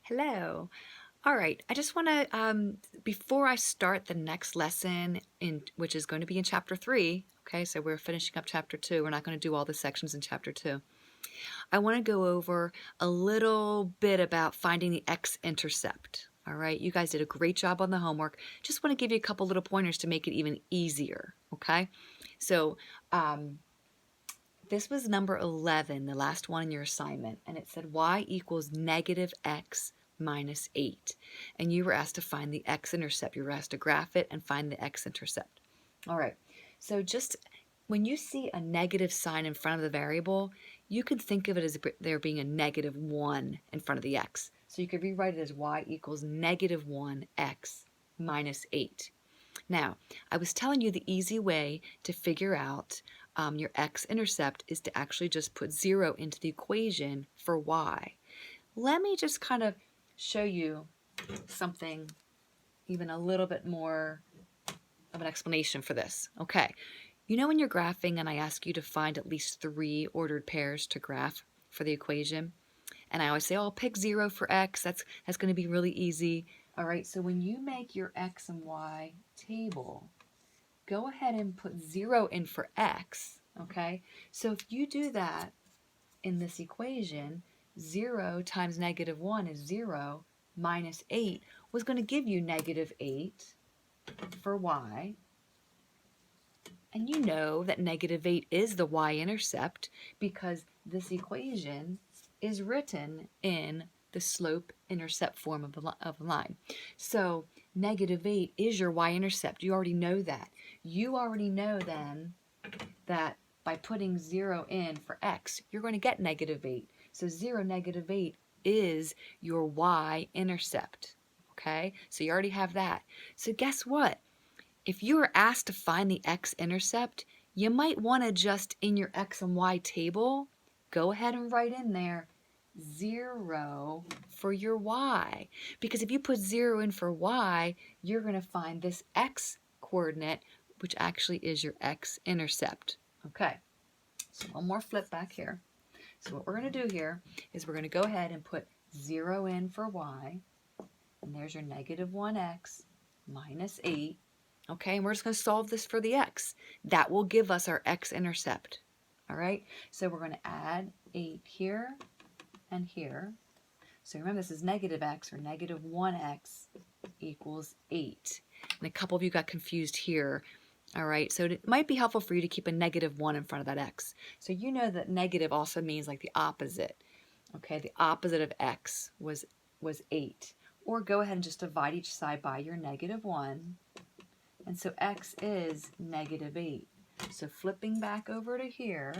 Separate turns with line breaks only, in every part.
Hello. All right, I just want to, before I start the next lesson, which is going to be in chapter 3, okay, so we're finishing up chapter 2. We're not going to do all the sections in chapter 2. I want to go over a little bit about finding the x-intercept. All right, you guys did a great job on the homework. Just want to give you a couple little pointers to make it even easier, okay? So, this was number 11, the last one in your assignment, and it said y equals negative x minus 8. And you were asked to find the x-intercept. You were asked to graph it and find the x-intercept. All right, so just when you see a negative sign in front of the variable, you could think of it as there being a negative 1 in front of the x. So you could rewrite it as y equals negative 1x minus 8. Now, I was telling you the easy way to figure out your x-intercept is to actually just put 0 into the equation for y. Let me just kind of show you something even a little bit more of an explanation for this. Okay, you know when you're graphing and I ask you to find at least 3 ordered pairs to graph for the equation? And I always say, oh, pick 0 for x. That's going to be really easy. All right, so when you make your x and y table, go ahead and put 0 in for x, okay? So if you do that in this equation, 0 times negative 1 is 0, minus 8 was going to give you negative 8 for y. And you know that negative 8 is the y-intercept because this equation is written in the slope-intercept form of a line. So negative 8 is your y-intercept. You already know that. You already know then that by putting 0 in for x, you're going to get negative 8. So 0, negative 8 is your y-intercept. Okay? So you already have that. So guess what? If you are asked to find the x-intercept, you might want to just in your x and y table, go ahead and write in there 0 for your y. Because if you put 0 in for y, you're going to find this x coordinate, which actually is your x-intercept. Okay, so one more flip back here. So what we're going to do here is we're going to go ahead and put 0 in for y, and there's your negative 1x minus 8. Okay, and we're just going to solve this for the x. That will give us our x-intercept. All right, so we're going to add 8 here and here. So remember, this is negative x, or negative 1x equals 8. And a couple of you got confused here. All right, so it might be helpful for you to keep a negative 1 in front of that x. So you know that negative also means like the opposite. Okay, the opposite of x was 8. Or go ahead and just divide each side by your negative 1. And so x is negative 8. So flipping back over to here,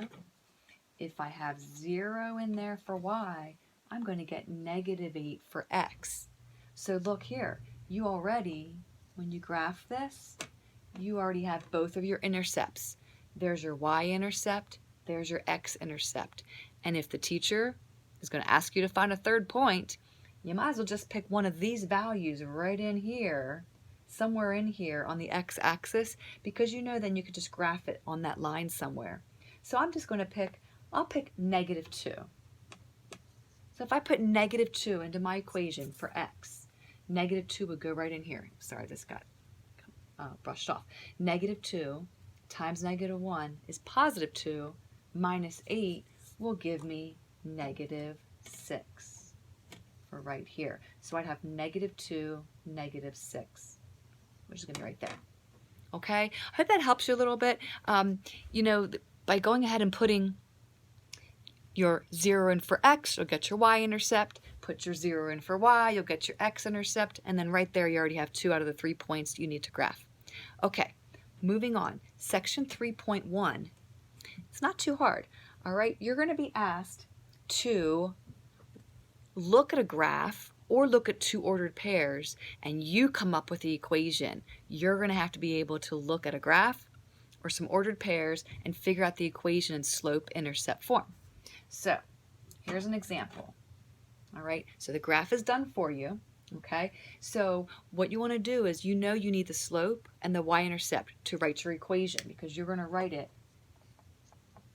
if I have 0 in there for y, I'm going to get negative 8 for x. So look here, you already, when you graph this, you already have both of your intercepts. There's your y-intercept, there's your x-intercept. And if the teacher is going to ask you to find a third point, you might as well just pick one of these values right in here, somewhere in here on the x-axis, because you know then you could just graph it on that line somewhere. So I'm just going to pick, I'll pick negative 2. So if I put negative 2 into my equation for x, negative 2 would go right in here. Sorry, this got brushed off. Negative 2 times negative 1 is positive 2, minus 8 will give me negative 6 for right here. So I'd have negative 2, negative 6. Which is going to be right there. Okay, I hope that helps you a little bit. You know, by going ahead and putting your 0 in for x, you'll get your y-intercept. Put your 0 in for y, you'll get your x-intercept. And then right there, you already have 2 out of the 3 points you need to graph. Okay, moving on. Section 3.1. It's not too hard. All right, you're going to be asked to look at a graph or look at 2 ordered pairs, and you come up with the equation. You're going to have to be able to look at a graph or some ordered pairs and figure out the equation in slope-intercept form. So here's an example. All right, so the graph is done for you. Okay, so what you want to do is, you know, you need the slope and the y-intercept to write your equation, because you're going to write it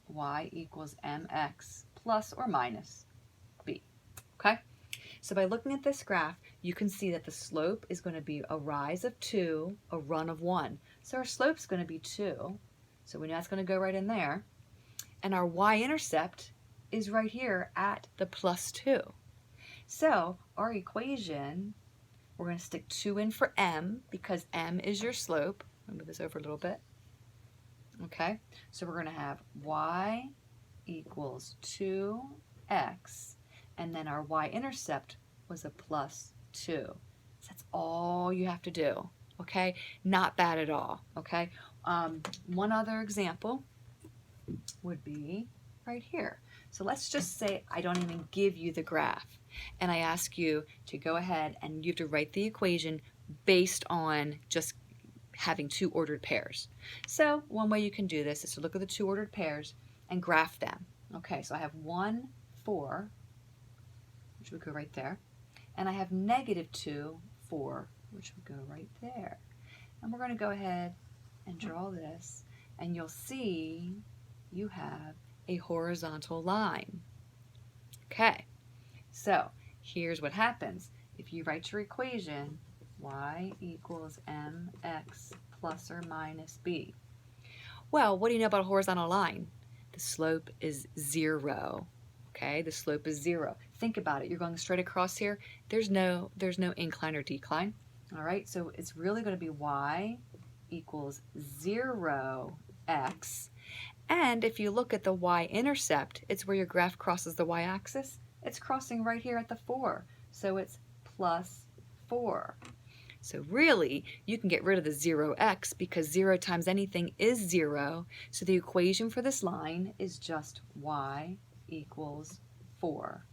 y equals mx plus or minus b. Okay, So by looking at this graph, you can see that the slope is going to be a rise of 2, a run of 1. So our slope's going to be 2. So we know that's going to go right in there. And our y-intercept is right here at the plus 2. So our equation, we're going to stick 2 in for m because m is your slope. I'll move this over a little bit. Okay, so we're going to have y equals 2x, and then our y-intercept was a plus 2. So that's all you have to do, okay? Not bad at all, okay? One other example would be right here. So let's just say I don't even give you the graph, and I ask you to go ahead and you have to write the equation based on just having 2 ordered pairs. So one way you can do this is to look at the 2 ordered pairs and graph them. Okay, so I have 1, 4, which would go right there, and I have -2, 4, which would go right there. And we're going to go ahead and draw this, and you'll see you have a horizontal line. Okay, so here's what happens. If you write your equation, y equals mx plus or minus b. Well, what do you know about a horizontal line? The slope is 0. Okay, the slope is 0. Think about it. You're going straight across here. There's no incline or decline. All right, so it's really going to be y equals 0x. And if you look at the y-intercept, it's where your graph crosses the y-axis. It's crossing right here at the 4. So it's plus 4. So really, you can get rid of the 0x because 0 times anything is 0. So the equation for this line is just y equals 4.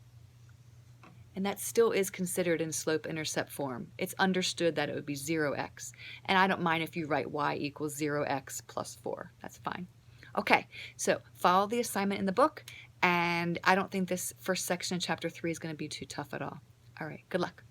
And that still is considered in slope-intercept form. It's understood that it would be 0x. And I don't mind if you write y equals 0x plus 4. That's fine. Okay, so follow the assignment in the book, and I don't think this first section in chapter 3 is going to be too tough at all. All right, good luck.